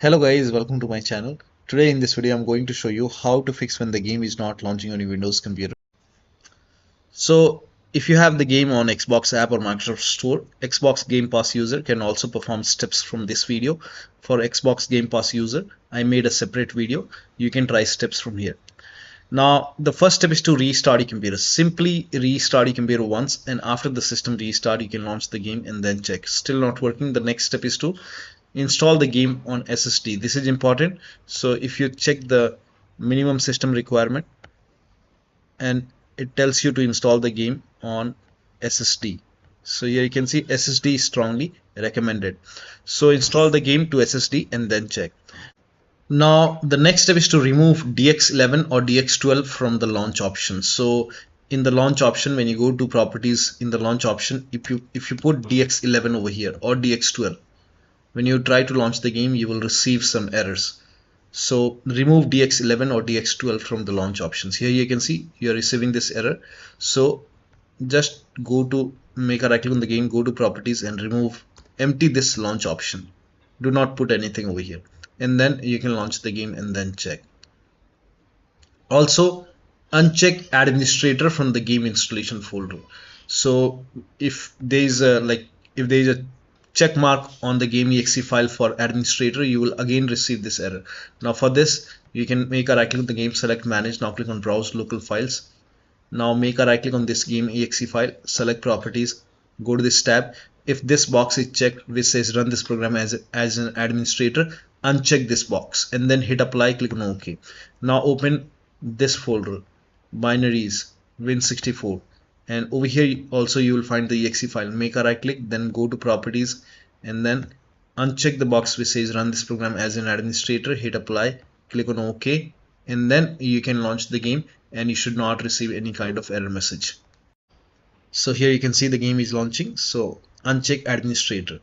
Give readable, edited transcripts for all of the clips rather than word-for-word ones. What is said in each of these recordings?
Hello guys, welcome to my channel. Today in this video I'm going to show you how to fix when the game is not launching on your Windows computer. So if you have the game on Xbox app or Microsoft Store, Xbox Game Pass user can also perform steps from this video. For Xbox Game Pass user, I made a separate video. You can try steps from here. Now the first step is to restart your computer. Simply restart your computer once, and after the system restart you can launch the game and then check. Still not working, the next step is to install the game on SSD. This is important. So if you check the minimum system requirement, and it tells you to install the game on SSD. So here you can see SSD is strongly recommended. So install the game to SSD and then check. Now the next step is to remove DX11 or DX12 from the launch option. So in the launch option, when you go to properties in the launch option, if you put DX11 over here or DX12, when you try to launch the game you will receive some errors. So remove DX11 or DX12 from the launch options. Here you can see you are receiving this error. So just go to make a right click on the game, go to properties and remove, empty this launch option. Do not put anything over here, and then you can launch the game and then check. Also uncheck administrator from the game installation folder. So if there is a check mark on the game exe file for administrator, you will again receive this error. Now for this you can make a right click on the game, select manage, now click on browse local files. Now make a right click on this game exe file, select properties, go to this tab. If this box is checked which says run this program as an administrator, uncheck this box and then hit apply, click on OK. Now open this folder, binaries, win64, and over here also you will find the exe file. Make a right click, then go to properties and then uncheck the box which says run this program as an administrator, hit apply, click on OK, and then you can launch the game and you should not receive any kind of error message. So here you can see the game is launching. So uncheck administrator.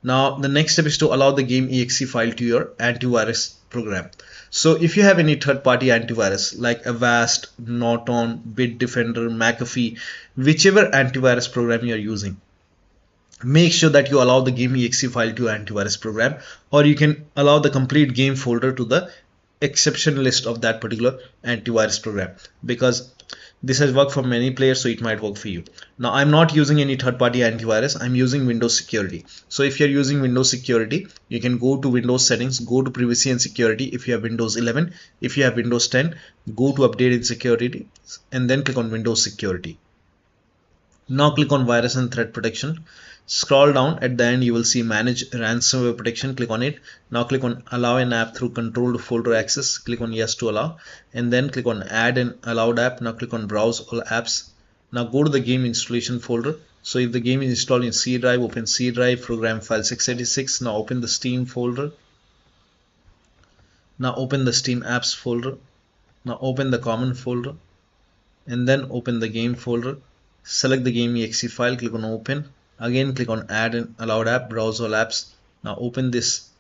Now the next step is to allow the game exe file to your antivirus program. So if you have any third-party antivirus like Avast, Norton, Bitdefender, McAfee, whichever antivirus program you are using, make sure that you allow the game exe file to your antivirus program, or you can allow the complete game folder to the exception list of that particular antivirus program, because this has worked for many players, so it might work for you. Now I'm not using any third-party antivirus, I'm using Windows Security. So if you're using Windows Security, you can go to Windows settings, go to privacy and security. If you have Windows 11, if you have Windows 10, go to update in security and then click on Windows Security. Now click on virus and threat protection. Scroll down, at the end you will see manage ransomware protection, click on it. Now click on allow an app through controlled folder access, click on yes to allow, and then click on add an allowed app. Now click on browse all apps. Now go to the game installation folder. So if the game is installed in C drive, open C drive, program file 686. Now open the Steam folder. Now open the Steam apps folder. Now open the common folder and then open the game folder. Select the game exe file, click on open. Again click on add an allowed app, browse all apps. Now open this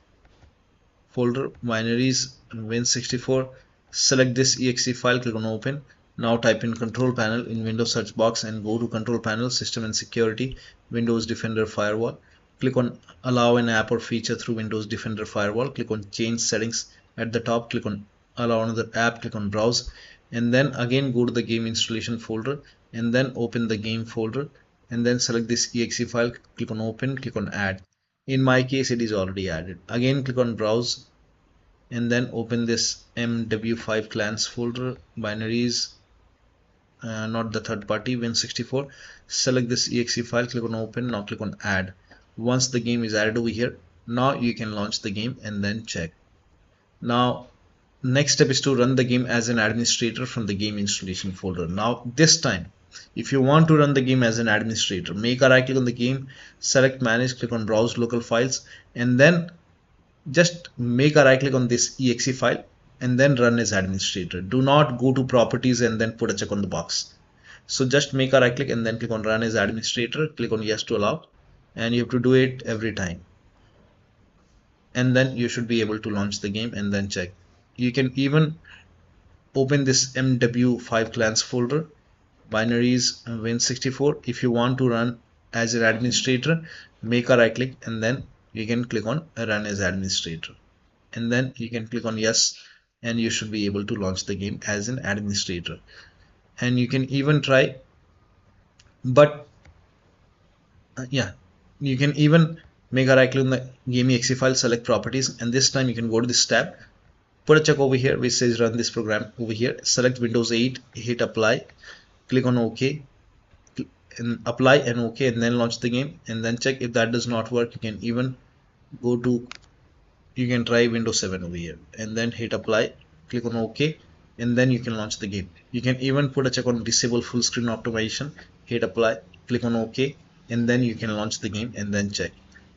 folder, binaries, win64. Select this exe file, click on open. Now type in control panel in Windows search box and go to control panel, system and security, Windows Defender Firewall. Click on allow an app or feature through Windows Defender Firewall. Click on change settings at the top, click on allow another app, click on browse, and then again go to the game installation folder and then open the game folder and then select this exe file, click on open, click on add. In my case it is already added. Again click on browse and then open this MW5 clans folder, binaries, not the third party, win64. Select this exe file, click on open. Now click on add. Once the game is added over here, now you can launch the game and then check. Now next step is to run the game as an administrator from the game installation folder. Now this time if you want to run the game as an administrator, make a right click on the game, select manage, click on browse local files, and then just make a right click on this exe file and then run as administrator. Do not go to properties and then put a check on the box. So just make a right click and then click on run as administrator, click on yes to allow, and you have to do it every time, and then you should be able to launch the game and then check. You can even open this MW5 clans folder, binaries, win64. If you want to run as an administrator, make a right click and then you can click on run as administrator, and then you can click on yes, and you should be able to launch the game as an administrator. And you can even try, but yeah, you can even make a right click on the game.exe file, select properties, and this time you can go to this tab, put a check over here which says run this program over here, select Windows 8, hit apply, click on OK, and apply and OK, and then launch the game, and then check. If that does not work, you can even go to, you can try Windows 7 over here, and then hit apply, click on OK, and then you can launch the game. You can even put a check on disable full screen optimization, hit apply, click on OK, and then you can launch the game and then check.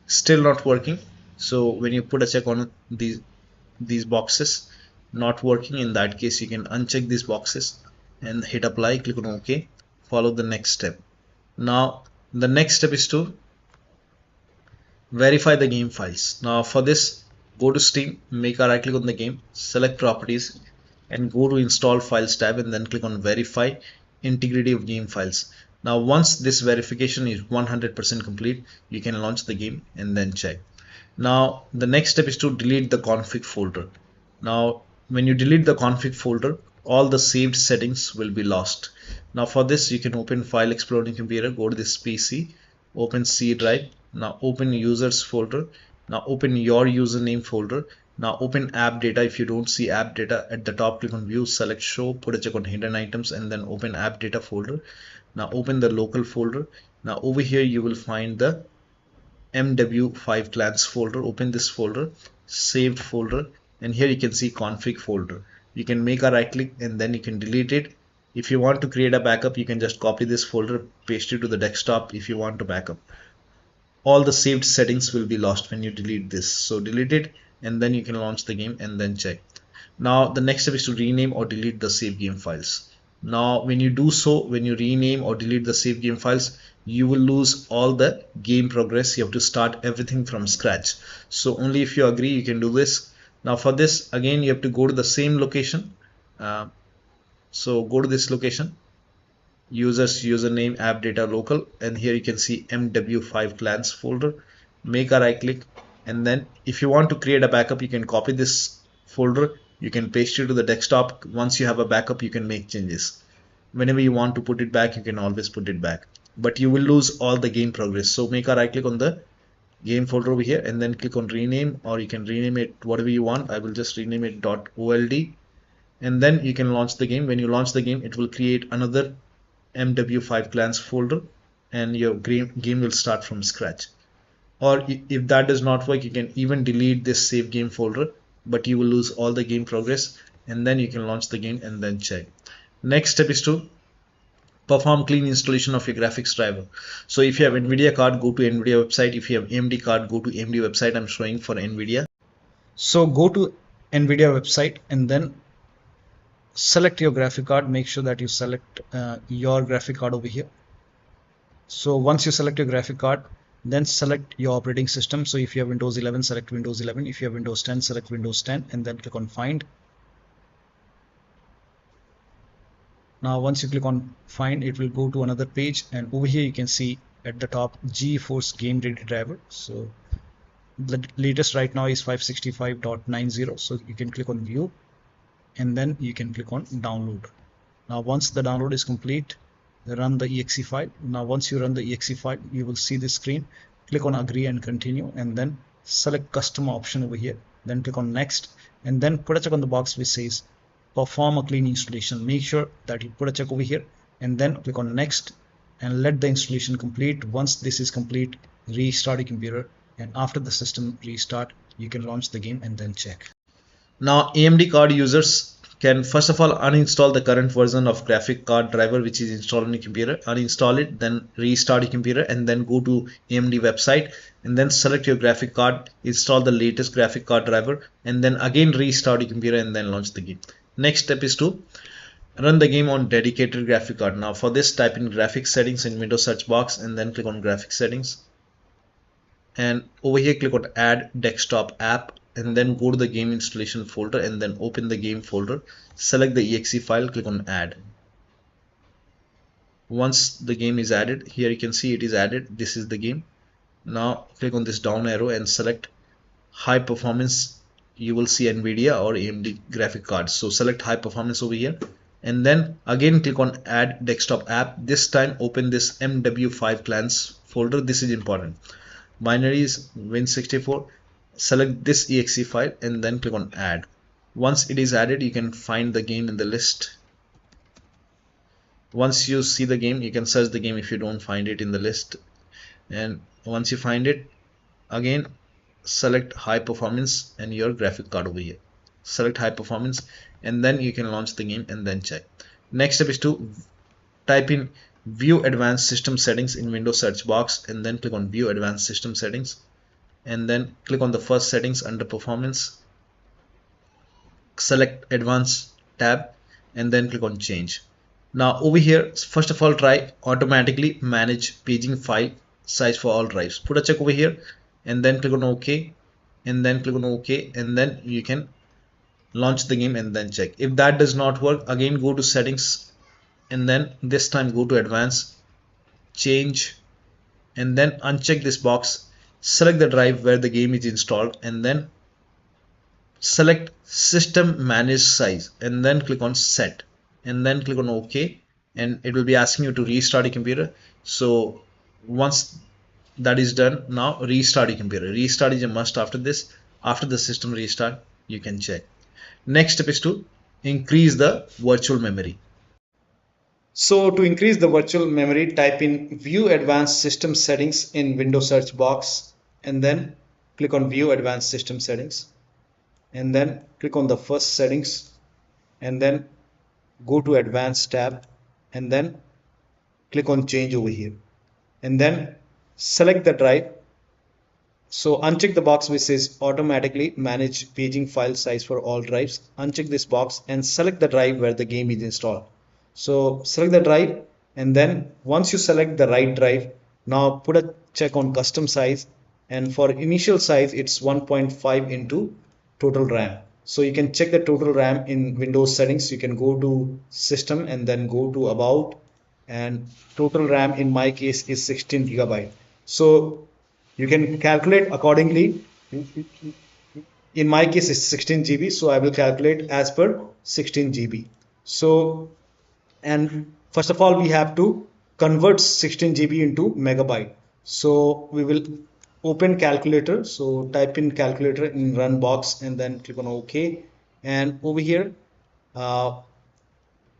Still not working. So when you put a check on these boxes not working, in that case you can uncheck these boxes and hit apply, click on OK, follow the next step. Now the next step is to verify the game files. Now for this, go to Steam, make a right click on the game, select properties, and go to install files tab, and then click on verify integrity of game files. Now once this verification is 100% complete, you can launch the game and then check. Now the next step is to delete the config folder. Now when you delete the config folder, all the saved settings will be lost. Now for this, you can open File Explorer on your computer, go to this PC, open C drive. Now open users folder. Now open your username folder. Now open app data. If you don't see app data at the top, click on view, select show, put a check on hidden items, and then open app data folder. Now open the local folder. Now over here you will find the MW5 clans folder. Open this folder, saved folder, and here you can see config folder. You can make a right click and then you can delete it. If you want to create a backup, you can just copy this folder, paste it to the desktop. If you want to backup, all the saved settings will be lost when you delete this. So delete it, and then you can launch the game and then check. Now the next step is to rename or delete the save game files. Now when you do so, when you rename or delete the save game files, you will lose all the game progress. You have to start everything from scratch. So only if you agree, you can do this. Now for this, again, you have to go to the same location. So go to this location, users, username, app data, local, and here you can see MW5 clans folder. Make a right click, and then if you want to create a backup, you can copy this folder, you can paste it to the desktop. Once you have a backup, you can make changes. Whenever you want to put it back, you can always put it back, but you will lose all the game progress. So make a right click on the game folder over here, and then click on rename, or you can rename it whatever you want. I will just rename it .old, and then you can launch the game. When you launch the game, it will create another MW5 clans folder, and your game will start from scratch. Or if that does not work, you can even delete this save game folder, but you will lose all the game progress, and then you can launch the game and then check. Next step is to perform clean installation of your graphics driver. So if you have NVIDIA card, go to NVIDIA website. If you have AMD card, go to AMD website. I'm showing for NVIDIA. So go to NVIDIA website and then select your graphic card. Make sure that you select your graphic card over here. So once you select your graphic card, then select your operating system. So if you have Windows 11, select Windows 11. If you have Windows 10, select Windows 10, and then click on find. Now once you click on find, it will go to another page, and over here you can see at the top GeForce Game Ready driver. So the latest right now is 565.90. so you can click on view, and then you can click on download. Now once the download is complete, run the exe file. Now once you run the exe file, you will see this screen. Click on agree and continue, and then select custom option over here, then click on next, and then put a check on the box which says perform a clean installation. Make sure that you put a check over here, and then click on next and let the installation complete. Once this is complete, restart your computer, and after the system restart, you can launch the game and then check. Now AMD card users can first of all uninstall the current version of graphic card driver which is installed on your computer. Uninstall it, then restart your computer, and then go to AMD website, and then select your graphic card, install the latest graphic card driver, and then again restart your computer and then launch the game. Next step is to run the game on dedicated graphic card. Now for this, type in graphics settings in Windows search box, and then click on graphics settings, and over here click on add desktop app, and then go to the game installation folder, and then open the game folder, select the exe file, click on add. Once the game is added, here you can see it is added. This is the game. Now click on this down arrow and select high performance you will see NVIDIA or AMD graphic cards. So select high performance over here, and then again click on add desktop app. This time open this MW5 plans folder. This is important. Binaries Win64. Select this exe file and then click on add. Once it is added, you can find the game in the list. Once you see the game, you can search the game if you don't find it in the list. And once you find it, again select high performance and your graphic card over here. Select high performance and then you can launch the game and then check. Next step is to type in view advanced system settings in Windows search box and then click on view advanced system settings and then click on the first settings under performance. Select advanced tab and then click on change. Now over here, first of all, try automatically manage paging file size for all drives. Put a check over here and then click on OK and then click on OK, and then you can launch the game and then check. If that does not work, again go to settings and then this time go to advanced, change, and then uncheck this box. Select the drive where the game is installed and then select system manage size and then click on set and then click on OK, and it will be asking you to restart your computer. So once that is done, now restart your computer. Restart is a must after this. After the system restart, you can check. Next step is to increase the virtual memory. So to increase the virtual memory, type in view advanced system settings in Windows search box and then click on view advanced system settings and then click on the first settings and then go to advanced tab and then click on change over here and then select the drive. So uncheck the box which says automatically manage paging file size for all drives. Uncheck this box and select the drive where the game is installed. So select the drive and then once you select the right drive, now put a check on custom size, and for initial size it's 1.5 into total RAM. So you can check the total RAM in Windows settings. You can go to system and then go to about, and total RAM in my case is 16 GB. So you can calculate accordingly. In my case it's 16 GB, so I will calculate as per 16 GB. So, and first of all we have to convert 16 GB into megabyte. So we will open calculator. So type in calculator in run box and then click on OK, and over here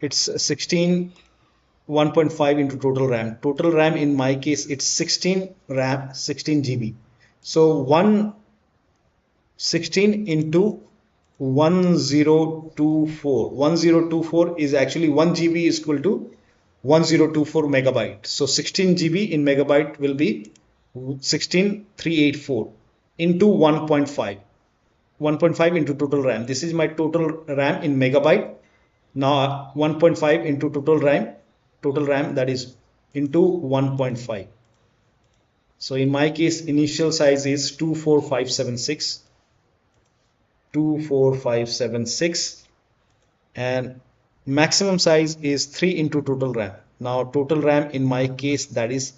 it's 1.5 into total RAM. Total RAM in my case it's 16 GB. So 116 into 1024 is actually 1 GB is equal to 1024 megabyte. So 16 GB in megabyte will be 16384 into 1.5 into total RAM. This is my total RAM in megabyte. Now 1.5 into total RAM that is into 1.5. So in my case initial size is 24576 and maximum size is 3 into total RAM. Now total RAM in my case that is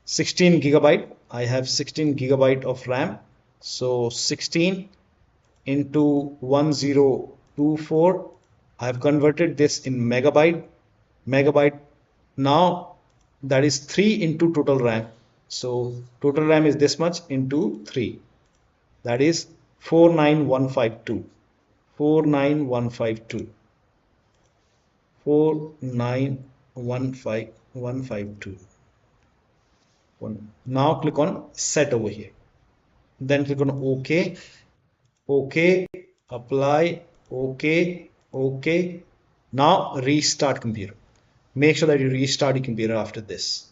16 GB. I have 16 GB of RAM. So 16 into 1024. I have converted this in megabyte. Now that is 3 into total RAM. So total RAM is this much into 3. That is 49152. 49152. Now click on set over here. Then click on OK. OK. Apply. OK. OK. Now restart computer. Make sure that you restart your computer after this.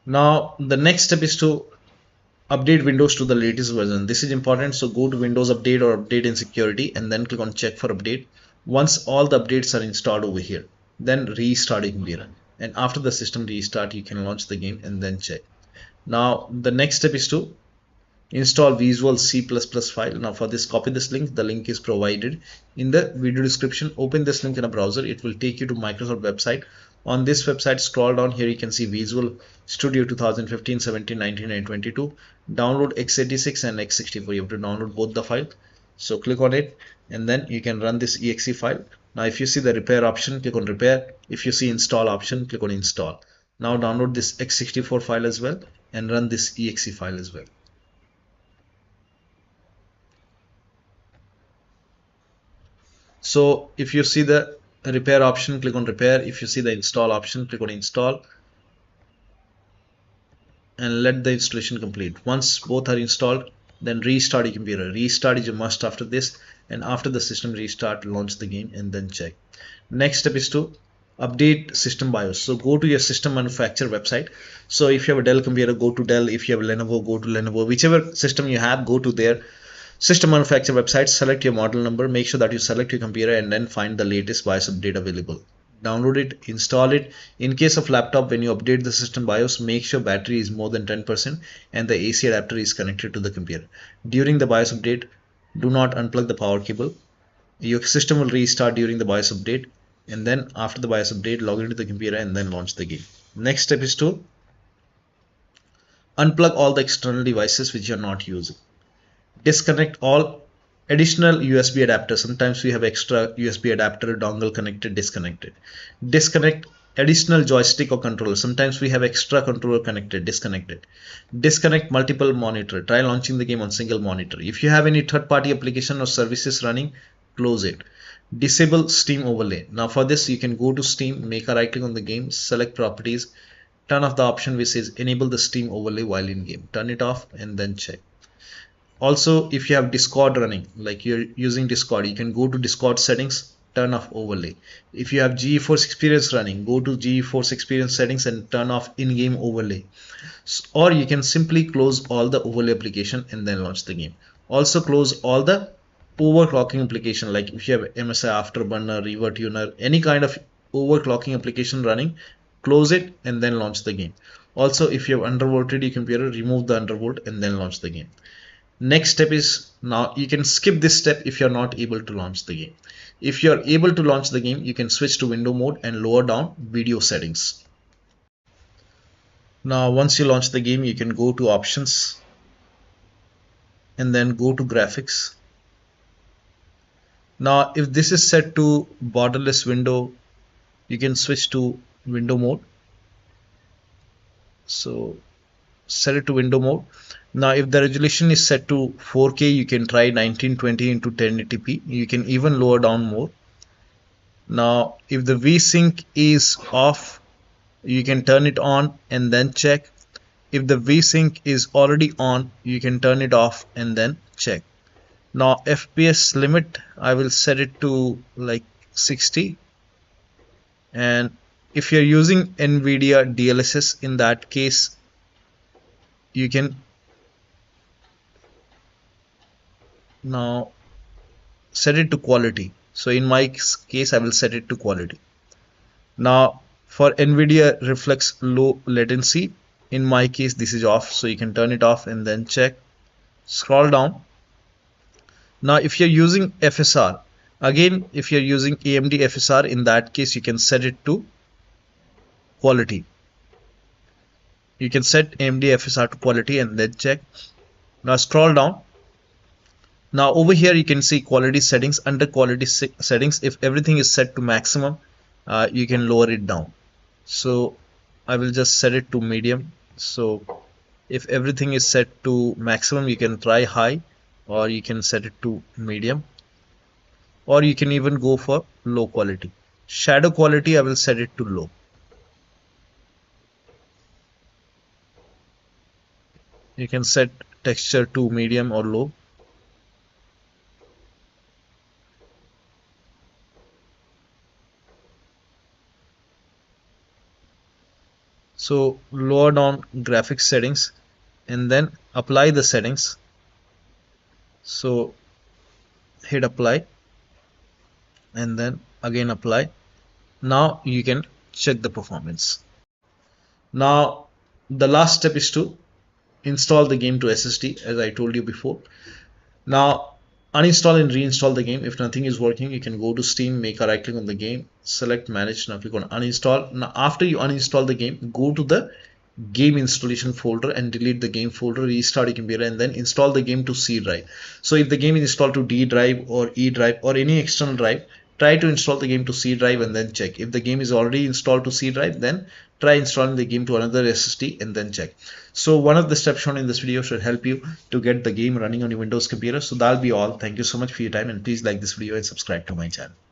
Now the next step is to update Windows to the latest version. This is important. So go to Windows Update or Update in Security and then click on check for update. Once all the updates are installed over here, then restart your computer. And after the system restart, you can launch the game and then check. Now the next step is to install Visual C++ file. Now for this, copy this link. The link is provided in the video description. Open this link in a browser. It will take you to Microsoft website. On this website, scroll down here, you can see Visual Studio 2015, 17, 19 and 22. Download x86 and x64. You have to download both the file. So click on it and then you can run this exe file. Now if you see the repair option, click on repair. If you see install option, click on install. Now download this x64 file as well and run this exe file as well. So if you see the repair option, click on repair. If you see the install option, click on install and let the installation complete. Once both are installed, then restart your computer. Restart is a must after this, and after the system restart, launch the game and then check. Next step is to update system BIOS. So go to your system manufacturer website. So if you have a Dell computer, go to Dell. If you have a Lenovo, go to Lenovo. Whichever system you have, go to their system manufacturer website, select your model number, make sure that you select your computer and then find the latest BIOS update available. Download it, install it. In case of laptop, when you update the system BIOS, make sure battery is more than 10% and the AC adapter is connected to the computer. During the BIOS update, do not unplug the power cable. Your system will restart during the BIOS update, and then after the BIOS update, log into the computer and then launch the game. Next step is to unplug all the external devices which you are not using. Disconnect all additional USB adapters. Sometimes we have extra USB adapter dongle connected, disconnected. Disconnect additional joystick or controller. Sometimes we have extra controller connected, disconnected. Disconnect multiple monitor. Try launching the game on single monitor. If you have any third-party application or services running, close it. Disable Steam overlay. Now for this, you can go to Steam, make a right click on the game, select properties, turn off the option which says enable the Steam overlay while in game. Turn it off and then check. Also, if you have Discord running, like you're using Discord, you can go to Discord settings, turn off overlay. If you have GeForce Experience running, go to GeForce Experience settings and turn off in-game overlay. Or you can simply close all the overlay application and then launch the game. Also close all the overclocking application, like if you have MSI Afterburner, ReverTuner, any kind of overclocking application running, close it and then launch the game. Also, if you have undervolted your computer, remove the undervolt and then launch the game. Next step is, now you can skip this step if you're not able to launch the game. If you're able to launch the game, you can switch to window mode and lower down video settings. Now once you launch the game, you can go to options and then go to graphics. Now if this is set to borderless window, you can switch to window mode. So set it to window mode. Now if the resolution is set to 4K, you can try 1920 into 1080p. You can even lower down more. Now if the VSync is off, you can turn it on and then check. If the VSync is already on, you can turn it off and then check. Now FPS limit, I will set it to like 60. And if you're using NVIDIA DLSS, in that case, you can now set it to quality. So in my case, I will set it to quality. Now for NVIDIA Reflex low latency, in my case this is off, so you can turn it off and then check. Scroll down. Now if you're using FSR, again if you're using AMD FSR, in that case you can set it to quality. You can set AMD FSR to quality and then check. Now scroll down. Now over here you can see quality settings. Under quality settings, if everything is set to maximum, you can lower it down. So I will just set it to medium. So if everything is set to maximum, you can try high, or you can set it to medium, or you can even go for low quality. Shadow quality, I will set it to low. You can set texture to medium or low. So lower down graphics settings and then apply the settings. So hit apply and then again apply. Now you can check the performance. Now the last step is to install the game to SSD, as I told you before. Now Uninstall and reinstall the game. If nothing is working, you can go to Steam, make a right click on the game, select manage. Now click on uninstall. Now after you uninstall the game, go to the game installation folder and delete the game folder, restart your computer, and then install the game to C drive. So if the game is installed to D drive or E drive or any external drive, try to install the game to C drive and then check. If the game is already installed to C drive, then try installing the game to another SSD and then check. So one of the steps shown in this video should help you to get the game running on your Windows computer. So that'll be all. Thank you so much for your time, and please like this video and subscribe to my channel.